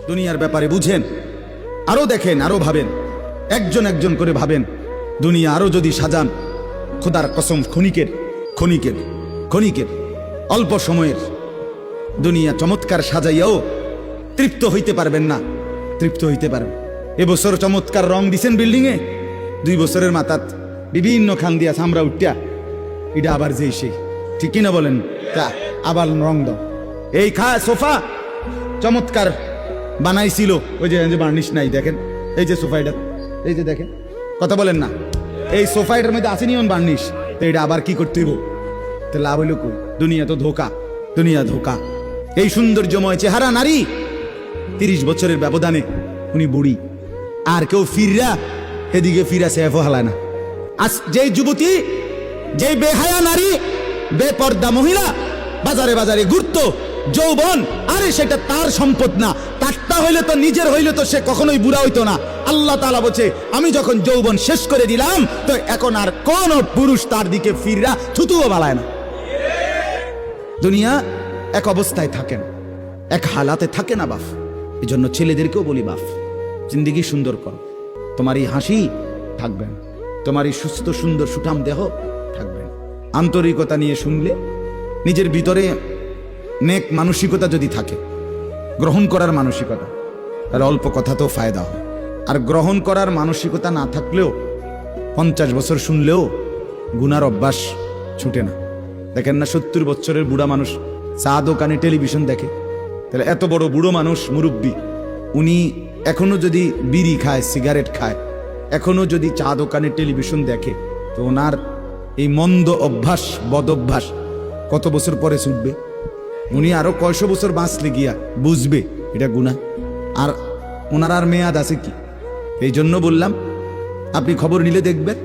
দুনিয়ার ব্যাপারে বুঝেন, আরো দেখেন, আরো ভাবেন, একজন একজন করে ভাবেন। দুনিয়া আরো যদি সাজান, খোদার কসম ক্ষণিকের ক্ষণিকের ক্ষণিকের অল্প সময়ের দুনিয়া চমৎকার সাজাইয়াও তৃপ্ত হইতে পারবেন না, তৃপ্ত হইতে পারবেন। এবছর চমৎকার রং দিছেন বিল্ডিংয়ে, 2 বছরের মাথাত বিভিন্ন খান দিয়া চামড়া উঠিয়া এটা আবার যেই সেই, ঠিক কিনা বলেন? তা আবার রং দাও। এই সোফা চমৎকার বানাইছিল, ওই যে বার্নিশ নাই, দেখেন এই যে সোফা, এটা এই যে দেখেন, কথা বলেন না, এই সোফা এটার মধ্যে আসেনি বার্নিশ, তো এটা আবার কি করতে হইব? তো লাভ হইল কই? দুনিয়া তো ধোকা, দুনিয়া ধোকা। এই সৌন্দর্যময় চেহারা নারী 30 বছরের ব্যবধানে উনি বুড়ি, আর কেউ ফিররা এদিকে ফিরা সেফ হালায় না। আজ যে যুবতী, যে বেহায়া নারী, বেপর্দা মহিলা বাজারে বাজারে ঘুরতো, যৌবন, আরে সেটা তার সম্পদ না, তারটা হইলে তো নিজের হইলে তো সে কখনোই বুড়া হইতো না। আল্লাহ তাআলা বলছে, আমি যখন যৌবন শেষ করে দিলাম, তো এখন আর কোন পুরুষ তার দিকে ফিররা থুতুও বালায় না। দুনিয়া এক অবস্থায় থাকে না, এক হালাতে থাকে না বাপ। এই জন্য ছেলেদেরকেও বলি, বাপ জিন্দিগি সুন্দর কর, তোমার এই হাসি থাকবে না, তোমার এই সুস্থ সুন্দর সুঠাম দেহ থাকবে না। আন্তরিকতা নিয়ে শুনলে, নিজের ভিতরে নেক মানসিকতা যদি থাকে, গ্রহণ করার মানসিকতা, তাহলে অল্প কথাতেও ফায়দা হয়। আর গ্রহণ করার মানসিকতা না থাকলেও 50 বছর শুনলেও গুনার অভ্যাস ছুটে না। দেখেন না 70 বছরের বুড়া মানুষ চা দোকানে টেলিভিশন দেখে, তাহলে এত বড় বুড়ো মানুষ, মুরব্বী, উনি এখনো যদি বিড়ি খায়, সিগারেট খায়, এখনো যদি চা দোকানে টেলিভিশন দেখে, তো ওনার এই মন্দ অভ্যাস, বদ অভ্যাস কত বছর পরে ছুটবে? উনি আরো কয়শো বছর বাঁচলে গিয়া বুঝবে এটা গুনাহ। আর ওনার আর মেয়াদ আছে কি? এই জন্য বললাম, আপনি খবর নিলে দেখবেন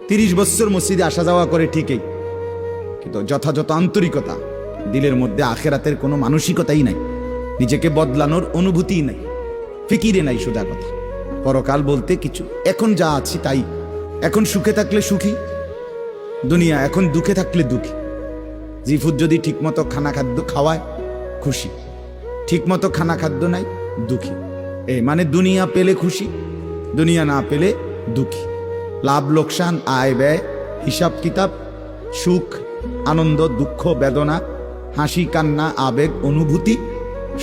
30 বছর মসজিদে আসা যাওয়া করে ঠিকই, কিন্তু যথাযথ আন্তরিকতা দিলের মধ্যে, আখেরাতের কোনো মানসিকতাই নাই, নিজেকে বদলানোর অনুভূতিই নাই, ফিকিরে নাই, সোজা কথা। পরকাল বলতে কিছু, এখন যা আছি তাই, এখন সুখে থাকলে সুখী দুনিয়া, এখন দুঃখে থাকলে দুঃখী। জিফুদ যদি ঠিকমতো খানা খাদ্য খাওয়ায় খুশি, ঠিকমতো খানা খাদ্য নাই দুঃখী। এই মানে দুনিয়া পেলে খুশি, দুনিয়া না পেলে দুঃখী। লাভ লোকসান, আয় ব্যয়, হিসাব কিতাব, সুখ আনন্দ, দুঃখ বেদনা, হাসি কান্না, আবেগ অনুভূতি,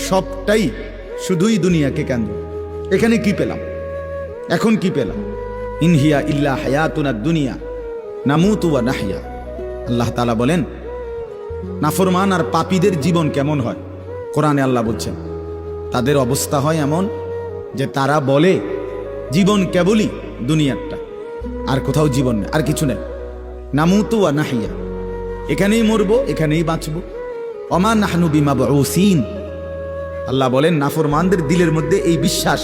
সবটাই শুধুই দুনিয়াকে কেন্দ্র। এখানে কি পেলাম, এখন কি পেলাম? ইনহিয়া ইল্লা হায়াতুনা দুনিয়া নামুতু ওয়া নাহইয়া। আল্লাহ তাআলা বলেন, নাফরমান আর পাপীদের জীবন কেমন হয়? কোরআনে আল্লাহ বলছেন, তাদের অবস্থা হয় এমন যে তারা বলে জীবন কেবলই দুনিয়াটা, আর কোথাও জীবন নেই, আর কিছু নেই। নামুতু ওয়া নাহইয়া, এখানেই মরবো, এখানেই বাঁচবো। ওমা নাহনু বিমাবউসিন। আল্লাহ বলেন, নাফরমানদের দিলের মধ্যে এই বিশ্বাস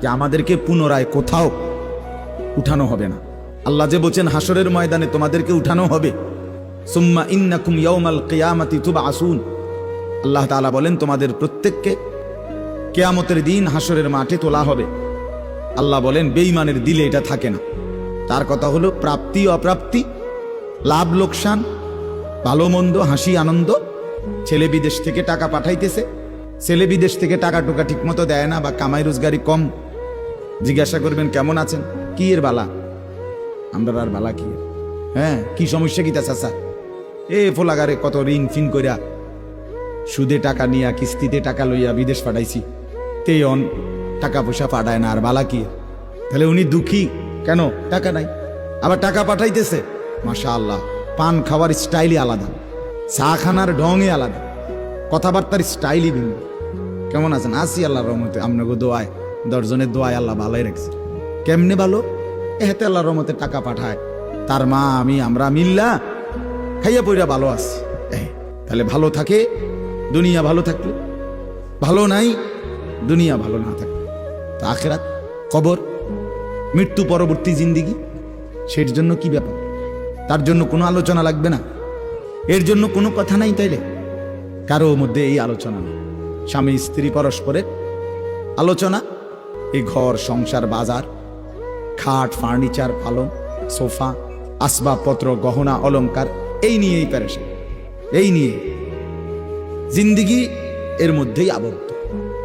যে আমাদেরকে পুনরায় কোথাও উঠানো হবে না। আল্লাহ যে বলছেন হাসরের ময়দানে তোমাদেরকে উঠানো হবে, সুম্মা ইন্নাকুম ইয়াউমাল কিয়ামাতি তুবআসুন। আল্লাহ তাআলা বলেন, তোমাদের প্রত্যেককে কিয়ামতের দিন হাসরের মাঠে তোলা হবে। আল্লাহ বলেন, বেঈমানের দিলে এটা থাকে না। তার কথা হলো প্রাপ্তি অপ্রাপ্তি, লাভ লোকসান, ভালো মন্দ, হাসি আনন্দ। ছেলে বিদেশ থেকে টাকা পাঠাইতেছে, ছেলে বিদেশ থেকে টাকা টোকা ঠিক মতো দেয় না, বা কামাই রোজগারি কম, জিজ্ঞাসা করবেন কেমন আছেন, কি এর বালা? আমরা আর বালা কি? হ্যাঁ, কি সমস্যা কি তা চাচা? এ ফোলাগারে কত ঋণ ফিন কইরা সুদে টাকা নিয়া, কিস্তিতে টাকা লইয়া বিদেশ পাঠাইছি, তেয়ন টাকা পয়সা পাঠায় না, আর বালা কি? তাহলে উনি দুঃখী কেন? টাকা নাই, আবার টাকা পাঠাইতেছে, মাশাআল্লাহ, পান খাওয়ার স্টাইলই আলাদা, চা খানার ঢঙই আলাদা, কথাবার্তার স্টাইলই ভিন্ন। কেমন আছেন? আসি আল্লাহর রহমতে, আপনাকে দোয়ায়, 10 জনের দোয়ায় আল্লাহ ভালোই রাখছে। কেমনে ভালো? এতে আল্লাহর রহমতে টাকা পাঠায়, তার মা আমি আমরা মিল্লা খাইয়া পইরা ভালো আছি। তাহলে ভালো থাকে দুনিয়া, ভালো থাকলে ভালো নাই দুনিয়া, ভালো না থাকলে তা আখিরাত, কবর, মৃত্যু পরবর্তী জিন্দিগি, সের জন্য কি ব্যাপার? তার জন্য কোনো আলোচনা লাগবে না, এর জন্য কোনো কথা নাই। তাইলে কারো মধ্যে এই আলোচনা নেই, স্বামী স্ত্রী পরস্পরের আলোচনা, এই ঘর সংসার বাজার, খাট ফার্নিচার পালং সোফা আসবাবপত্র গহনা অলংকার, এই নিয়েই পেরেশান, এই নিয়ে জিন্দিগি এর মধ্যেই আবদ্ধ।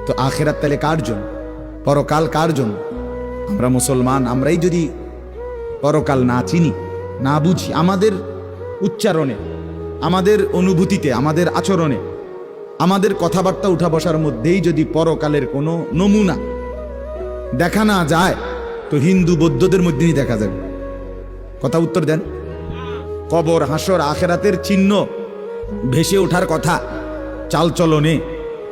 তো আখেরাত তাহলে কার জন্য? পরকাল কার জন্য? আমরা মুসলমান, আমরাই যদি পরকাল না চিনি, না বুঝি, আমাদের উচ্চারণে, আমাদের অনুভূতিতে, আমাদের আচরণে, আমাদের কথাবার্তা উঠা বসার মধ্যেই যদি পরকালের কোনো নমুনা দেখা না যায়, তো হিন্দু বৌদ্ধদের মধ্যেই দেখা যাবে। কথা উত্তর দেন। কবর, হাসর, আখেরাতের চিহ্ন ভেসে ওঠার কথা চালচলনে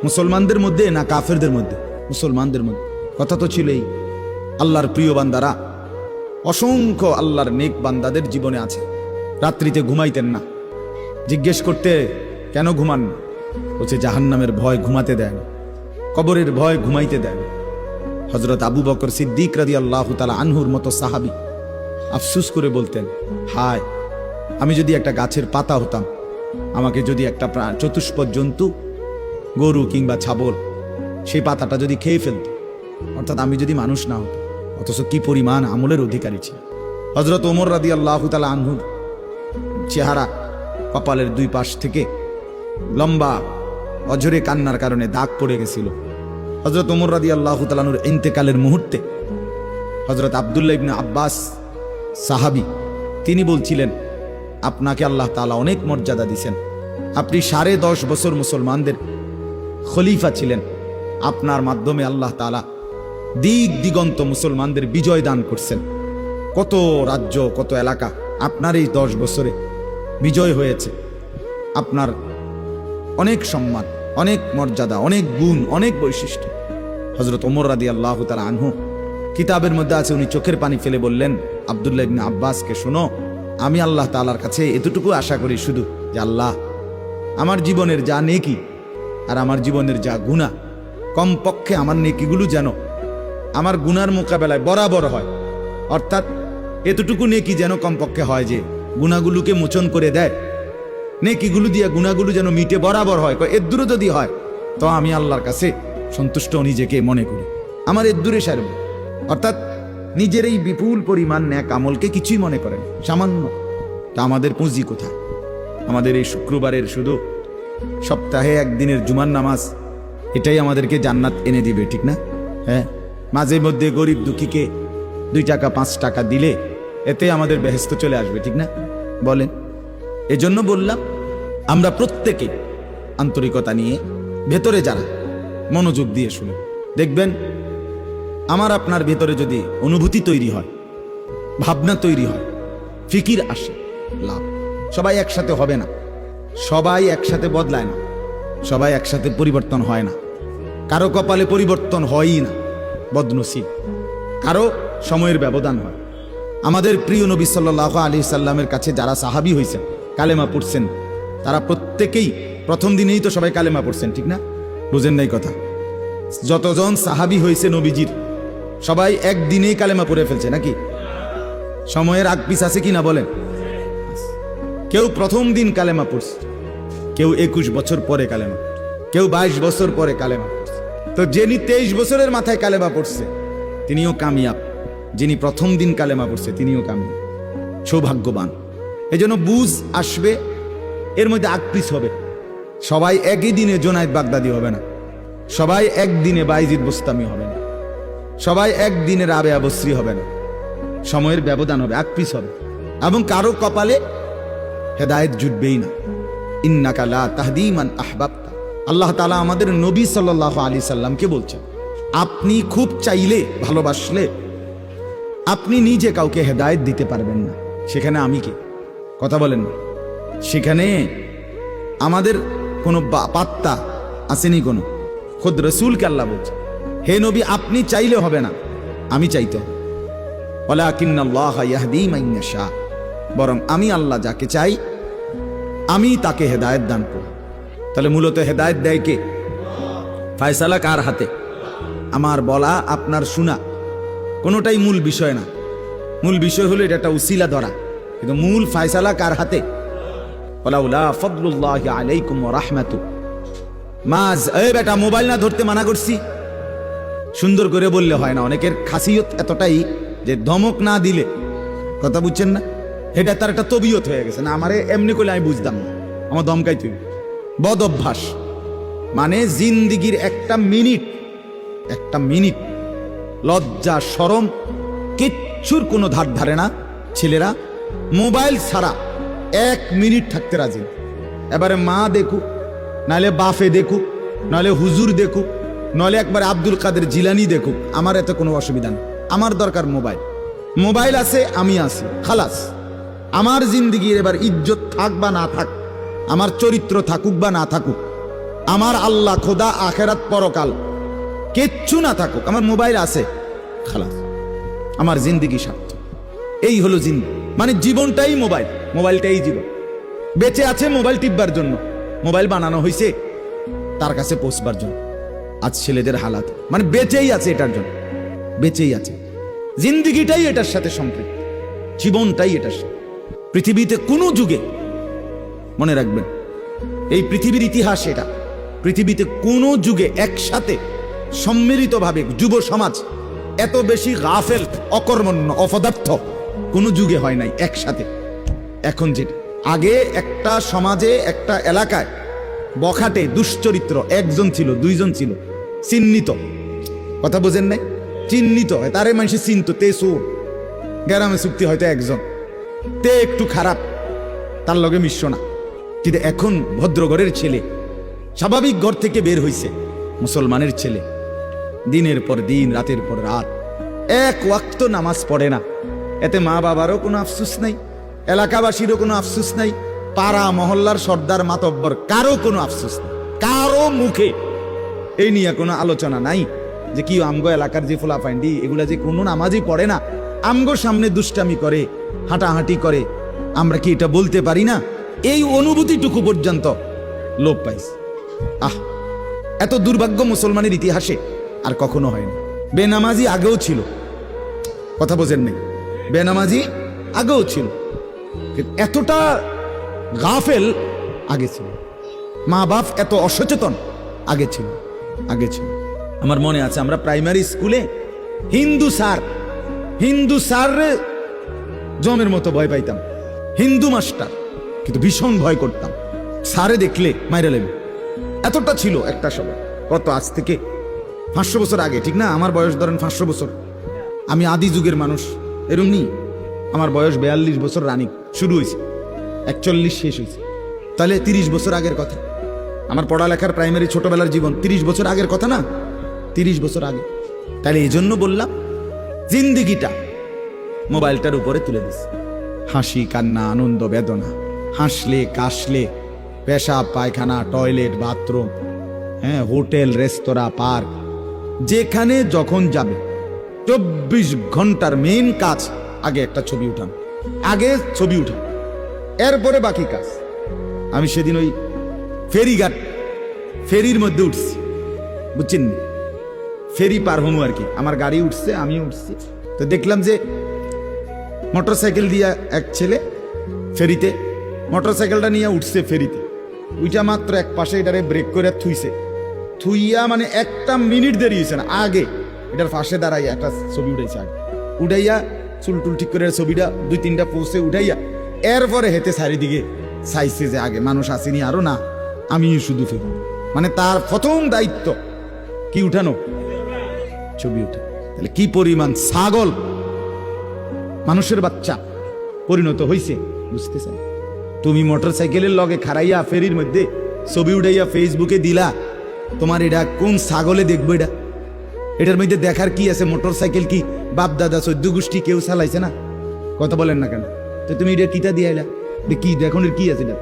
মুসলমানদের মধ্যে না কাফেরদের মধ্যে? মুসলমানদের মধ্যে। কথা তো ছিলই। আল্লাহর প্রিয় বান্দারা, অসংখ্য আল্লাহর নেক বান্দাদের জীবনে আছে রাত্রিতে ঘুমাইতেন না। জিজ্ঞেস করতে, কেন ঘুমান না? বলছে জাহান্নামের ভয় ঘুমাতে দেয় না, কবরের ভয় ঘুমাইতে দেয় না। হযরত আবু বকর সিদ্দিক রাদিয়াল্লাহু তাআলা আনহুর মতো সাহাবী আফসুস করে বলতেন, হায়, আমি যদি একটা গাছের পাতা হতাম, আমাকে যদি একটা চতুষ্পদ জন্তু, গরু কিংবা ছাগল, সেই পাতাটা যদি খেয়ে ফেলত, অর্থাৎ আমি যদি মানুষ না হতো। অথচ কি পরিমাণ আমলের অধিকারী ছিল। হযরত ওমর রাদিয়াল্লাহু তাআলা আনহুর চেহারা, কপালের দুই পাশ থেকে লম্বা অঝরে কান্নার কারণে দাগ পড়ে গেছিল। হযরত ওমর রাদিয়াল্লাহু তাআলা আনহুর ইন্তেকালের মুহূর্তে হযরত আব্দুল্লাহ ইবনে আব্বাস সাহাবী, তিনি বলছিলেন, আপনাকে আল্লাহ তাআলা অনেক মর্যাদা দিয়েছেন, আপনি 10.5 বছর মুসলমানদের খলিফা ছিলেন, আপনার মাধ্যমে আল্লাহ তাআলা দিক দিগন্ত মুসলমানদের বিজয় দান করছেন। কত রাজ্য, কত এলাকা আপনার এই 10 বছরে বিজয় হয়েছে। আপনার অনেক সম্মান, অনেক মর্যাদা, অনেক গুণ, অনেক বৈশিষ্ট্য। হযরত ওমর রাদিয়াল্লাহু তাআলা আনহু কিতাবের মধ্যে আছে, উনি চোখের পানি ফেলে বললেন আব্দুল্লাহ ইবনে আব্বাসকে, শোনো, আমি আল্লাহ তাআলার কাছে এতটুকু আশা করি শুধু, যে আল্লাহ, আমার জীবনের যা নেকি আর আমার জীবনের যা গুনাহ, কমপক্ষে আমার নেকিগুলো যেন আমার গুনার মোকাবেলায় বরাবর হয়। অর্থাৎ এতটুকু নেকি যেন কমপক্ষে হয় যে গুনাহগুলোকে মোচন করে দেয়, নেকিগুলো দিয়ে গুনাহগুলো যেন মিটে বরাবর হয়। এর দূরে যদি হয় তো আমি আল্লাহর কাছে সন্তুষ্ট নিজেকে মনে করি, আমার এর দূরে সারব। অর্থাৎ নিজের এই বিপুল পরিমাণ নেক আমলকে কিছুই মনে করেন, সামান্য। তা আমাদের পুঁজি কোথায়? আমাদের এই শুক্রবারের শুধু সপ্তাহে একদিনের জুমার নামাজ, এটাই আমাদেরকে জান্নাত এনে দিবে, ঠিক না? হ্যাঁ, মাঝে মধ্যে গরিব দুঃখীকে 2 টাকা 5 টাকা দিলে এতে আমাদের বেহেশত চলে আসবে, ঠিক না? বলেন। এজন্য বললাম, আমরা প্রত্যেকে আন্তরিকতা নিয়ে, ভেতরে যারা মনোযোগ দিয়ে শুনে দেখবেন, আমার আপনার ভেতরে যদি অনুভূতি তৈরি হয়, ভাবনা তৈরি হয়, ফিকির আসে, লাভ। সবাই একসাথে হবে না, সবাই একসাথে বদলায় না, সবাই একসাথে পরিবর্তন হয় না, কারো কপালে পরিবর্তন হয়ই না, বদনসিব। কারো সময়ের ব্যবধান হয়। আমাদের প্রিয় নবী সাল্লাল্লাহু আলাইহি সাল্লামের কাছে যারা সাহাবী হয়েছেন, কালেমা পড়ছেন, তারা প্রত্যেকেই প্রথম দিনেই তো সবাই কালেমা পড়ছেন, ঠিক না? বুঝেন নাই কথা? যতজন সাহাবী হয়েছে নবীজির, সবাই একদিনেই কালেমা পড়ে ফেলছে নাকি? সময়ের আগ পিছ আছে কিনা বলেন? কেউ প্রথম দিন কালেমা পড়ছে, কেউ 21 বছর পরে কালেমা, কেউ 22 বছর পরে কালেমা পড়ছে। তো যিনি 23 বছরের মাথায় কালেমা পড়ছে তিনিও কামিয়াব, যিনি প্রথম দিন কালেমা পড়ছে তিনিও কামিয়াব, সৌভাগ্যবান। এই জন্য বুঝ আসবে, এর মধ্যে আগ পিছ হবে। সবাই একই দিনে জোনায়েদ বাগদাদি হবে না, সবাই একদিনে বাইজিদ বোস্তামি হবে না, সবাই একদিনে রাবেয়া বসরি হবে না। সময়ের ব্যবধান হবে, আগ পিছ হবে, এবং কারো কপালে হেদায়েত জুটবেই না। ইন্নাকা লা তাহদি মান আহবাবতা। আল্লাহ তাআলা আমাদের নবী সাল্লাল্লাহু আলাইহি সাল্লামকে বলছেন, আপনি খুব চাইলে, ভালোবাসলে আপনি নিজে কাউকে হেদায়েত দিতে পারবেন না, সেখানে আমি কে? কথা বলেন না। সেখানে আমাদের কোনো পাত্তা আসেনি কোনো। খুদ রাসূলকে আল্লাহ বলছে, হে নবী, আপনি চাইলে হবে না, আমি চাইতে হবে। ওয়ালাকিন্নাল্লাহা ইয়াহদি মান ইয়াশা, বরং আমি আল্লাহ যাকে চাই আমি তাকে হেদায়েত দান করি। তাহলে মূলত হেদায়েত দেয় কে? ফয়সালা কার হাতে? আমার বলা, আপনার শোনা, কোনোটাই মূল বিষয় না। মূল বিষয় হলো এটা একটা উসিলা ধরা, কিন্তু মূল ফয়সালা কার হাতে? ওয়ালাউলা ফাদলুল্লাহি আলাইকুম ওয়া রাহমাতু মাজ। এই বেটা, মোবাইল না ধরতে মানা করছি। সুন্দর করে বললে হয় না। অনেকের খাসিয়ত এতটাই যে ধমক না দিলে, কথা বুঝছেন না, এটা তার একটা তবিয়ত হয়ে গেছে। না, আমারে এমনি করলে আমি বুঝতাম না, আমার ধমকাই তুই। বদ অভ্যাস মানে জিন্দিগির একটা মিনিট একটা মিনিট লজ্জা শরম কিচ্ছুর কোনো ধার ধারে না। ছেলেরা মোবাইল ছাড়া 1 মিনিট থাকতে রাজি না। এবারে মা দেখুক, নাহলে বাফে দেখুক, নাহলে হুজুর দেখুক, নাহলে একবারে আব্দুল কাদের জিলানি দেখুক, আমার এতে কোনো অসুবিধা নেই। আমার দরকার মোবাইল। মোবাইল আছে, আমি আছি, খালাস। আমার জিন্দিগির এবার ইজ্জত থাক বা না থাক, আমার চরিত্র থাকুক বা না থাকুক, আমার আল্লাহ খোদা আখেরাত পরকাল কিচ্ছু না থাকুক, আমার মোবাইল আছে, খালাস। আমার জিন্দিগি স্বার্থ। এই হলো জিন্দিগি, মানে জীবনটাই মোবাইল, মোবাইলটাই জীবন। বেঁচে আছে মোবাইল টিপবার জন্য, মোবাইল বানানো হয়েছে তার কাছে পৌঁছবার জন্য। আজ ছেলেদের হালাত মানে বেঁচেই আছে এটার জন্য, বেঁচেই আছে। জিন্দিগিটাই এটার সাথে সম্পৃক্ত, জীবনটাই এটার সাথে। পৃথিবীতে কোনো যুগে, মনে রাখবেন এই পৃথিবীর ইতিহাস এটা, পৃথিবীতে কোনো যুগে একসাথে সম্মিলিতভাবে যুব সমাজ এত বেশি গাফেল, অকর্মণ্য, অপদার্থ কোনো যুগে হয় নাই একসাথে। এখন যেটা, আগে একটা সমাজে একটা এলাকায় বখাটে দুশ্চরিত্র একজন ছিল, দুইজন ছিল, চিহ্নিত, কথা বোঝেন নাই, চিহ্নিত, তারে মানুষ চিনত, তে সোর গ্রামে চুক্তি হয়তো একজন, তে একটু খারাপ, তার লগে মিশ্র না। কিন্তু এখন ভদ্রঘরের ছেলে, স্বাভাবিক ঘর থেকে বের হইছে মুসলমানের ছেলে, দিনের পর দিন, রাতের পর রাত এক ওয়াক্ত নামাজ পড়ে না। এতে মা বাবারও কোনো আফসুস নাই, এলাকাবাসীরও কোনো আফসুস নাই, পাড়া মহল্লার সর্দার মাতব্বর কারো কোনো আফসোস নেই, কারো মুখে এই নিয়ে কোনো আলোচনা নাই যে কি আমগো এলাকার যে ফোলাফাইন্ডি এগুলা যে কোনো নামাজই পড়ে না, আমগো সামনে দুষ্টামি করে, হাঁটাহাঁটি করে, আমরা কি এটা বলতে পারি না? এই অনুভূতিটুকু পর্যন্ত লোপ পাইছে। এত দুর্ভাগ্য মুসলমানের ইতিহাসে আর কখনো হয়নি। বেনামাজি আগেও ছিল, কথা বোঝেন নেই, বেনামাজি আগেও ছিল, এতটা গাফেল আগে ছিল, মা বাপ এত অসচেতন আগে ছিল, আগে ছিল। আমার মনে আছে আমরা প্রাইমারি স্কুলে হিন্দু স্যার জমের মতো ভয় পাইতাম, হিন্দু মাস্টার, কিন্তু ভীষণ ভয় করতাম, স্যারে দেখলে মাইরা লেবে, এতটা ছিল একটা সময়। কত, আজ থেকে 500 বছর আগে, ঠিক না? আমার বয়স ধরেন 500 বছর, আমি আদি যুগের মানুষ, এরমনি আমার বয়স 42 বছর রানিং শুরু হয়েছে, 41 শেষ হয়েছে, তাহলে 30 বছর আগের কথা। আমার পড়ালেখার প্রাইমারি ছোটবেলার জীবন 30 বছর আগের কথা না, 30 বছর আগে। তাহলে এই জন্য বললাম জিন্দিগিটা মোবাইলটার উপরে তুলে দিস, হাসি কান্না আনন্দ বেদনা, হাসলে কাশলে, পেশাব পায়খানা টয়লেট বাথরুম, হ্যাঁ, হোটেল রেস্তোরাঁ পার্ক, যেখানে যখন যাবে 24 ঘন্টার মেইন কাজ আগে একটা ছবি উঠান, আগে ছবি উঠান, এরপরে বাকি কাজ। আমি সেদিন ওই ফেরিঘাট, ফেরির মধ্যে উঠছি, বুঝছেন, ফেরি পার হমু আর কি, আমার গাড়ি উঠছে, আমি উঠছি, তো দেখলাম যে মোটরসাইকেল দিয়ে এক ছেলে ফেরিতে, মোটরসাইকেলটা নিয়ে উঠছে ফেরিতে, ওইটা মাত্র এক পাশে এটারে ব্রেক করে থুইয়া মানে 1 মিনিট দেরি হয়েছে না, আগে এটার পাশে দাঁড়াইয়া একটা ছবি উঠাইছে, আগে উঠাইয়া চুলটুল ঠিক করে ছবিটা 2-3টা পোস্টে উঠাইয়া এরপরে হেতে চারিদিকে চাইছে যে আগে মানুষ আসেনি আরো, না আমি শুধু ফেরি, মানে তার প্রথম দায়িত্ব কি উঠানো, ছবি উঠা। তাহলে কি পরিমাণ ছাগল মানুষের বাচ্চা পরিণত হইছে বুঝতেছেন? তুমি মোটরসাইকেলের লগে খাড়াইয়া ফেরির মধ্যে ছবি উঠাইয়া ফেসবুকে দিলা, তোমার এটা কোন ছাগলে দেখবো? এটার মধ্যে দেখার কি আছে? মোটরসাইকেল কি বাপ দাদা 14 গোষ্ঠী কেউ চালাইছে না? কথা বলেন না কেন? তো তুমি এটা কিটা দিয়ে আইলা, কি দেখুন কি আছে এটা?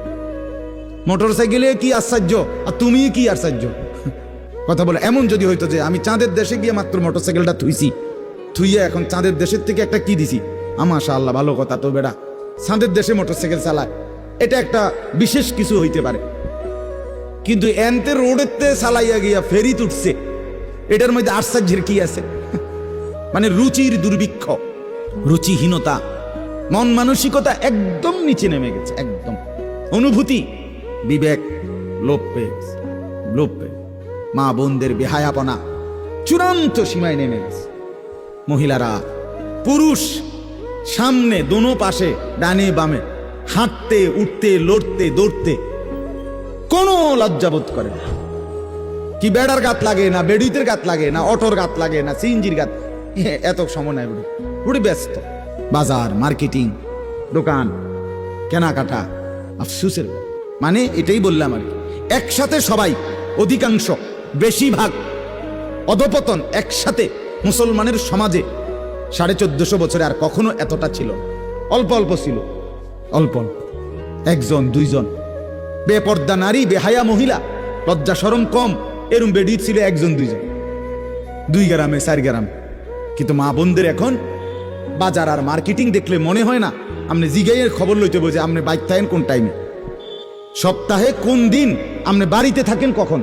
মোটরসাইকেলে কি আশ্চর্য, আর তুমি কি আশ্চর্য? কথা বলে এমন যদি হইতো যে আমি চাঁদের দেশে গিয়ে মাত্র মোটরসাইকেলটা থুইয়া এখন চাঁদের দেশের থেকে একটা কি দিছি, মাশাআল্লাহ ভালো কথা, তো বেটা চাঁদের দেশে মোটরসাইকেল চালায়, এটা একটা বিশেষ কিছু হইতে পারে। কিন্তু এনতে রোডেতে চালাইয়া গিয়া ফেরি উঠছে, এটার মধ্যে আশ্চর্যের কি আছে? মানে রুচির দুর্ভিক্ষ, রুচিহীনতা, মন মানসিকতা একদম নিচে নেমে গেছে, একদম অনুভূতি বিবেক লোপ পেয়ে গেছে, লোপ পেয়ে, মা বোনদের বেহায়াপনা চূড়ান্ত সীমায় নেমে গেছে। মহিলারা পুরুষ সামনে দোনো পাশে ডানে বামে হাঁটতে উঠতে লড়তে দৌড়তে কোনো লজ্জাবোধ করে না, কি বেড়ার গাত লাগে না বেড়ুইতের গাত লাগে না অটোর গাত লাগে না সিএনজির গাত, এত সময় নাই বুড়ি, বুড়ি ব্যস্ত। বাজার, মার্কেটিং, দোকান, কেনাকাটা, আফসুসের। মানে এটাই বললাম আর কি, একসাথে সবাই, অধিকাংশ, বেশিরভাগ অধপতন একসাথে মুসলমানের সমাজে 1450 বছরে আর কখনো এতটা ছিল না। অল্প অল্প ছিল, অল্প অল্প, একজন দুইজন বেপর্দা নারী, বেহায়া মহিলা, লজ্জা শরম কম, এরম বেডি ছিল একজন দুইজন, 2 গ্রামে 4 গ্রামে। কিন্তু মা বোনদের এখন বাজার আর মার্কেটিং দেখলে মনে হয় না আপনি জিগাইয়ের খবর লইতে বোঝে আপনি বাইক থাকেন কোন টাইমে, সপ্তাহে কোন দিন আপনি বাড়িতে থাকেন কখন,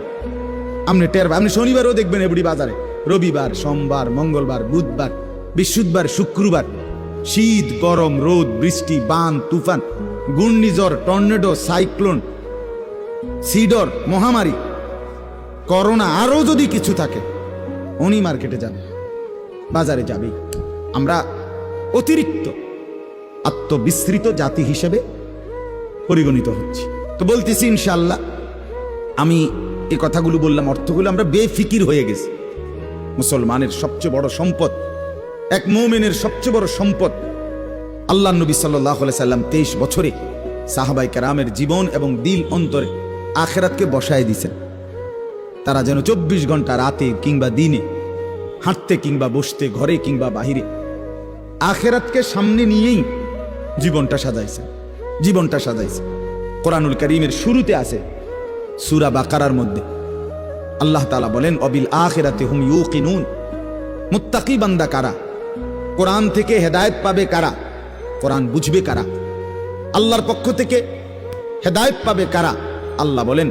আপনি টের। আপনি শনিবারও দেখবেন এবড়ি বাজারে, রবিবার, সোমবার, মঙ্গলবার, বুধবার, বৃহস্পতিবার, শুক্রবার, শীত, গরম, রোদ, বৃষ্টি, বান, তুফান, ঘূর্ণিঝড়, টর্নেডো, সাইক্লোন, সিডর, মহামারী, করোনা, আরো যদি কিছু থাকে, উনি মার্কেটে যাবে, বাজারে যাবে। আমরা অতিরিক্ত আত্মবিস্মৃত জাতি হিসেবে পরিগণিত হচ্ছি। তো বলতেছি ইনশাআল্লাহ, আমি এই কথাগুলো বললাম, অর্থগুলো আমরা বেফিকির হয়ে গেছি। মুসলমানের সবচেয়ে বড় সম্পদ, এক মুমিনের সবচেয়ে বড় সম্পদ, আল্লাহ নবী সাল্লাল্লাহু আলাইহি সাল্লাম 23 বছরে সাহাবায়ে কেরামের জীবন এবং দিল অন্তরে আখিরাতকে বসায় দিয়েছেন। তারা যেন 24 ঘন্টা রাতে কিংবা দিনে, হাঁটতে কিংবা বসতে, ঘরে কিংবা বাহিরে, আখিরাতকে সামনে নিয়েই জীবনটা সাজাইছেন, জীবনটা সাজাইছেন। কোরআনুল কারীমের শুরুতে আছে সূরা বাকারার মধ্যে আল্লাহ তাআলা বলেন, অবিল আখিরাতি হুম ইউকিনুন। মুত্তাকি বান্দা কারা? কোরআন থেকে হেদায়েত পাবে কারা? কোরআন বুঝবে কারা? আল্লাহর পক্ষ থেকে হেদায়েত পাবে কারা? আল্লাহ বলেন,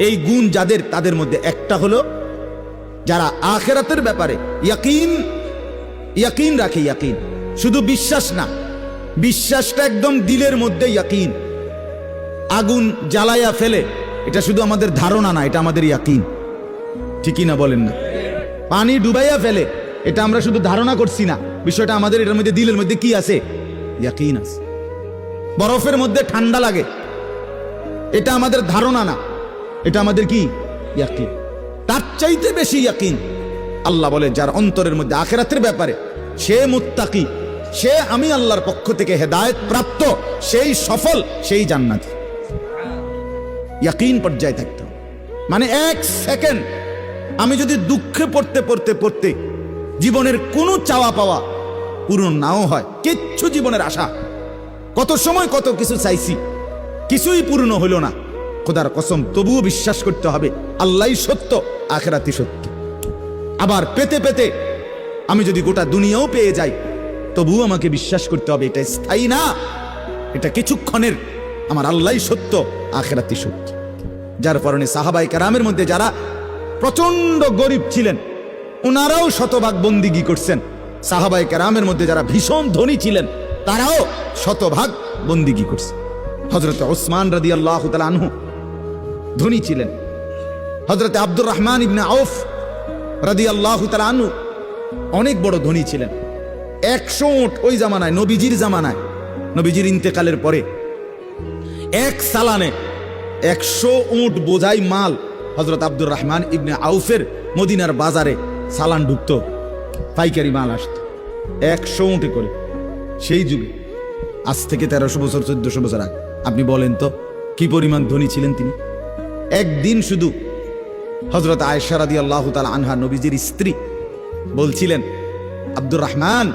এই গুণ যাদের, তাদের মধ্যে একটা হলো যারা আখিরাতের ব্যাপারে ইয়াকিন রাখে। ইয়াকিন শুধু বিশ্বাস না, বিশ্বাসটা একদম দিলের মধ্যে ইয়াকিন। আগুন জ্বালাইয়া ফেলে, এটা শুধু আমাদের ধারণা না, এটা আমাদের ইয়াকিন। ঠিকই না বলেন না? পানি ডুবাইয়া ফেলে, এটা আমরা শুধু ধারণা করছি না, বিষয়টা আমাদের এটার মধ্যে, দিলের মধ্যে কি আছে? ইয়াকিন আছে। বরফের মধ্যে ঠান্ডা লাগে, এটা আমাদের ধারণা না, এটা আমাদের কি? ইয়াকিন। তার চাইতে বেশি ইয়াকিন আল্লাহ বলে যার অন্তরের মধ্যে আখিরাতের ব্যাপারে, সে মুত্তাকি, সে আমি আল্লাহর পক্ষ থেকে হেদায়েত প্রাপ্ত, সেই সফল, সেই জান্নাতি। ইয়াকিন পর্যায়ে থাকতে হবে। মানে 1 সেকেন্ড আমি যদি দুঃখে পড়তে পড়তে পড়তে জীবনের কোনো চাওয়া পাওয়া পূরণ নাও হয়, কিচ্ছু জীবনের আশা, কত সময় কত কিছু চাইছি, কিছুই পূর্ণ হইল না, খোদার কসম তবুও বিশ্বাস করতে হবে আল্লাহই সত্য, আখিরাতই সত্য। আবার পেতে পেতে আমি যদি গোটা দুনিয়াও পেয়ে যাই, তবুও আমাকে বিশ্বাস করতে হবে এটা স্থায়ী না, এটা কিছুক্ষণের, আমার আল্লাহই সত্য, আখিরাতই সত্য। যার কারণে সাহাবায়ে কেরামের মধ্যে যারা প্রচন্ড গরিব ছিলেন, ওনারাও শতভাগ বন্দিগি করছেন। সাহাবায়ে কেরামের মধ্যে যারা ভীষণ ধনী ছিলেন, তারাও শতভাগ বন্দিগি করছে। হযরত ওসমান রাদিয়াল্লাহু তাআলা আনহু ধনী ছিলেন। হযরত আব্দুর রহমান ইবনে আউফ রাদিয়াল্লাহু তাআলা আনহু অনেক বড় ধনী ছিলেন। 100 উট ওই জামানায়, নবীজির জামানায়, নবীজির ইন্তেকালের পরে এক সালানে 100 উট বোঝাই মাল হযরত আব্দুর রহমান ইবনে আউফের মদিনার বাজারে সালান ঢুকতো, পাইকারি মাল আসতো 100 উটে করে। সেই যুগে, আজ থেকে 1300 বছর 1400 বছর আগে, আপনি বলেন তো কি পরিমাণ ধনী ছিলেন তিনি। একদিন শুধু হযরত আয়েশা রাদিয়াল্লাহু তাআলা আনহা, নবীজির স্ত্রী, বলছিলেন, আব্দুর রহমান,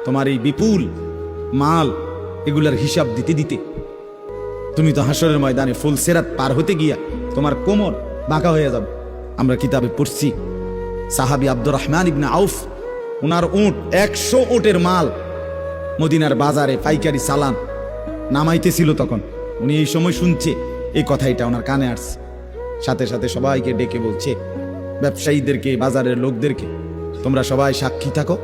তোমার এই বিপুল মাল, এগুলার হিসাব দিতে দিতে তুমি তো হাসরের ময়দানে ফুলসিরাত পার হতে গিয়া তোমার কোমর বাঁকা হয়ে যাবে। আমরা কিতাবে পড়ছি, সাহাবী আব্দুর রহমান ইবনে আউফ, ওনার উট 100 উটের মাল মদিনার বাজারে পাইকারি চালান নামাইতেছিল। তখন উনি এই সময় শুনছে, এই কথাটা ওনার কানে আসছে। সাথে সাথে সবাইকে ডেকে বলছে, ব্যবসায়ীদেরকে, বাজারের লোকদেরকে, তোমরা সবাই সাক্ষী থাকো,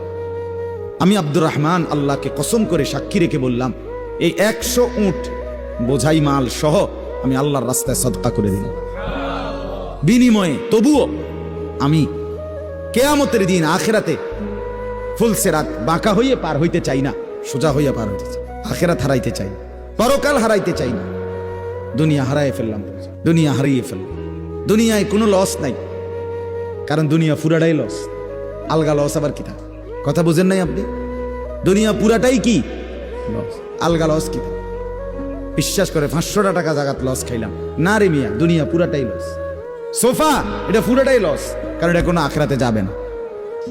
আমি আব্দুর রহমান আল্লাহকে কসম করে সাক্ষী রেখে বললাম, এই 100 উট বোঝাই মাল সহ আমি আল্লাহর রাস্তায় সদকা করে দিলাম। বিনিময়ে তবুও আমি কিয়ামতের দিন আখিরাতে ফুলসিরাত বাঁকা হয়ে পার হইতে চাই না, সোজা হইয়া পার হইতে চাই। আখিরাত হারাইতে চাই, পরকাল হারাইতে চাই না। দুনিয়া হারাইয়ে ফেললাম, দুনিয়া হারিয়ে ফেললাম, দুনিয়ায় কোনো লস নাই, কারণ দুনিয়া পুরাটাই লস। আলগা লস আবার কি থাকে? কথা বুঝেন নাই আপনি? দুনিয়া পুরাটাই কি লস, আলগা লস কি থাকে? বিশ্বাস করে 500 টাকা জাগাত লস খাইলাম না রে মিয়া, দুনিয়া পুরাটাই লস। সোফা এটা পুরাটাই লস, কারণ এটা কোনো আখরাতে যাবে না।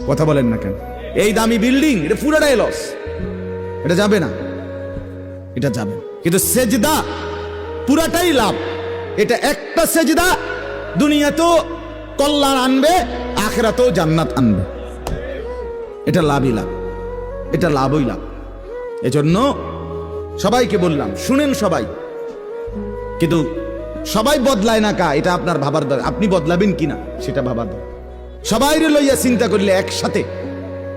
কথা বলেন না কেন? এই দামি বিল্ডিং এটা পুরাটাই লস, এটা যাবে না, এটা যাবে না। কিন্তু সেজদা পুরাটাই লাভ। এটা একটা সেজদা দুনিয়াতেও কল্যাণ আনবে, আখেরাতেও জান্নাত আনবে। এটা লাভই লাভ, এটা লাভই লাভ। এজন্য সবাইকে বললাম, শুনেন সবাই, কিন্তু সবাই বদলায় না কা, এটা আপনার ভাবার দরকার। আপনি বদলাবেন কিনা সেটা ভাবার দরকার। সবাই লইয়া চিন্তা করলে একসাথে,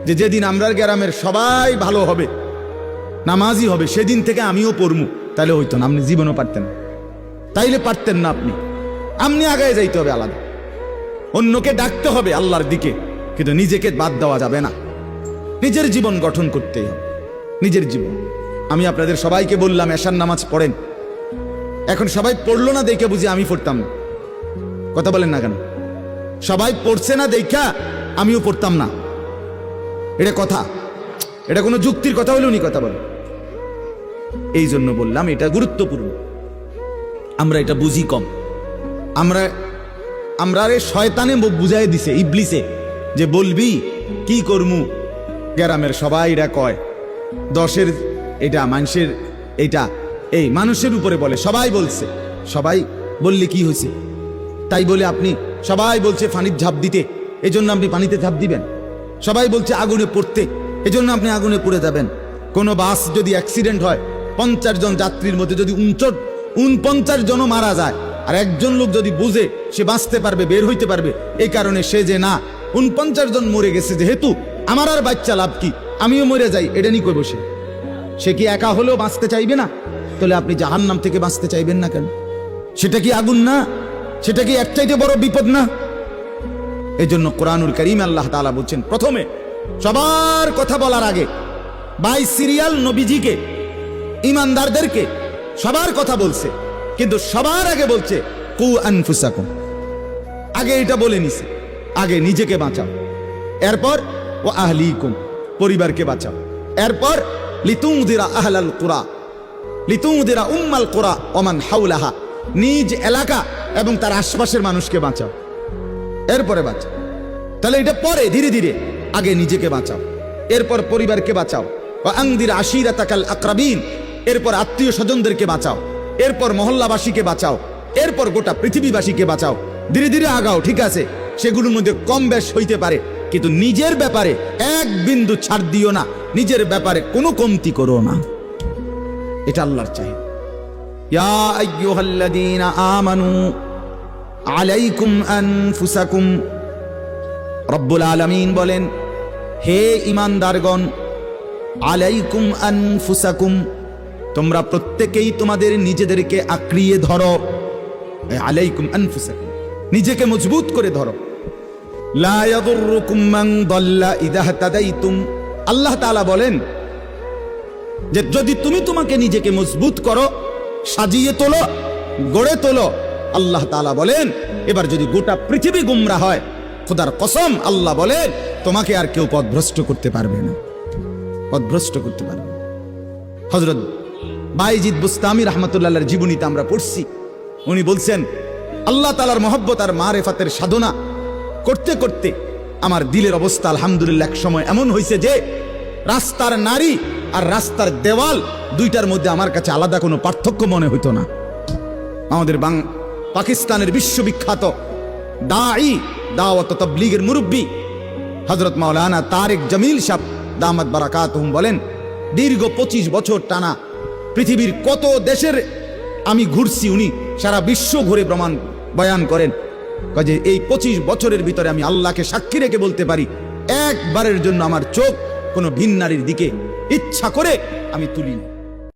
যে যেদিন আমরা গ্রামের সবাই ভালো হবে, নামাজি হবে, সেদিন থেকে আমিও পড়মু, তাহলে হইতো না। আপনি জীবনও পারতেন না, তাইলে পারতেন না। আপনি আগায় যাইতে হবে আলাদা, অন্যকে ডাকতে হবে আল্লাহর দিকে, কিন্তু নিজেকে বাদ দেওয়া যাবে না। নিজের জীবন গঠন করতেই হবে, নিজের জীবন। আমি আপনাদের সবাইকে বললাম এশার নামাজ পড়েন। এখন সবাই পড়লো না দেখে বুঝি আমি পড়তাম না। কথা বলেন না কেন? সবাই পড়ছে না দেখা আমিও পড়তাম না, এটা কথা? এটা কোনো যুক্তির কথা হলে উনি কথা বলেন। এই জন্য বললাম এটা গুরুত্বপূর্ণ। আমরা এটা বুঝি কম। আমরা শয়তানে বুঝাই দিছে, ইবলিসে, যে বলবি কি করমু, গ্রামের সবাই এটা কয়, 10-এর এটা মানুষের, এটা এই মানুষের উপরে বলে, সবাই বলছে। সবাই বললে কি হয়েছে? তাই বলে আপনি, সবাই বলছে পানির ঝাঁপ দিতে, এজন্য আপনি পানিতে ঝাঁপ দিবেন। সবাই বলছে আগুনে পড়তে, এজন্য আপনি আগুনে পড়ে যাবেন। কোনো বাস যদি অ্যাক্সিডেন্ট হয়, 50 জন যাত্রীর মধ্যে যদি 49 জনও মারা যায়, আর একজন লোক যদি বুঝে সে বাঁচতে পারবে, বের হইতে পারবে, এই কারণে সে যে না 49 জন মরে গেছে, যেহেতু আমার আর বাচ্চা লাভ কি, আমিও মরে যাই, এটা নিয়ে কই বসে? সে কি একা হলেও বাঁচতে চাইবে না? তাহলে আপনি জাহান্নাম থেকে বাঁচতে চাইবেন না কেন? সেটা কি আগুন না? সেটা কি এর চাইতে বড় বিপদ না? এজন্য কোরআনুল কারীম আল্লাহ তাআলা বলছেন, প্রথমে সবার কথা বলার আগে বাই সিরিয়াল নবীজিকে, ইমানদারদেরকে সবার কথা বলছে, কিন্তু সবার আগে বলছে কু আনফুসাকুম। আগে এটা বলে নিছে, আগে নিজেকে বাঁচাও, এরপর ও আহলিকুম, পরিবারকে বাঁচাও, এরপর লিতুনদিরা আহলাল কুরা, লিতুনদিরা উম্মাল কুরা ওমান হাওলাহা, নিজ এলাকা এবং তার আশপাশের মানুষকে বাঁচাও, এরপরে বাঁচাও। তাহলে এটা পরে, ধীরে ধীরে। আগে নিজেকে বাঁচাও, এরপর পরিবারকে বাঁচাও। ওয়া আনদির আশিরাতাকাল আকরাবিন, এরপর আত্মীয় স্বজনদেরকে বাঁচাও, এরপর মহল্লাবাসীকে বাঁচাও, এরপর গোটা পৃথিবীবাসীকে বাঁচাও। ধীরে ধীরে আগাও, ঠিক আছে? সেগুলোর মধ্যে কম বেশ হইতে পারে, কিন্তু নিজের ব্যাপারে এক বিন্দু ছাড় দিও না, নিজের ব্যাপারে কোনো কমতি করো না। এটা আল্লাহর চাহিদা। ইয়া আইয়ুহাল্লাযীনা আমানু আলাইকুম আনফুসাকুম, রব্বুল আলামিন বলেন, হে ঈমানদারগণ, আলাইকুম আনফুসাকুম, তোমরা প্রত্যেকেই তোমাদের নিজেদেরকে আঁকড়িয়ে ধরো। আলাইকুম আনফুসাকুম, নিজেকে মজবুত করে ধরো। লা ইয়াদুররুকুম মান দাল্লা ইযা ইহতাদাইতুম, আল্লাহ তাআলা বলেন যে যদি তুমি তোমাকে নিজেকে মজবুত করো, সাজিয়ে তোলো, গড়ে তোলো, আল্লাহ তাআলা বলেন এবার যদি গোটা পৃথিবী গুমরাহ হয়, খোদার কসম আল্লাহ বলেন তোমাকে আর কেউ পথভ্রষ্ট করতে পারবে না, পথভ্রষ্ট করতে পারবে না। হযরত বাইজিদ বুস্তামি রাহমাতুল্লাহর জীবনীতে আমরা পড়ছি, উনি বলছেন আল্লাহ তাআলার মহব্বত আর মারেফাতের সাধনা করতে করতে আমার দিলের অবস্থা আলহামদুলিল্লাহ এক সময় এমন হয়েছে যে রাস্তার নারী আর রাস্তার দেওয়াল দুইটার মধ্যে আমার কাছে আলাদা কোনো পার্থক্য মনে হইতো না। আমাদের পাকিস্তানের বিশ্ববিখ্যাত দাঈ, দাওয়াত ও তাবলীগের মুরব্বী হযরত মাওলানা তারেক জামিল সাহেব দামাত বারাকাতুহুম বলেন, দীর্ঘ 25 বছর টানা পৃথিবীর কত দেশের আমি ঘুরছি, উনি সারা বিশ্ব ঘুরে প্রমাণ বয়ান করেন যে এই 25 বছরের ভিতরে আমি আল্লাহকে সাক্ষী রেখে বলতে পারি, একবারের জন্য আমার চোখ কোনো ভিন নারীর দিকে ইচ্ছা করে আমি তুলিনি।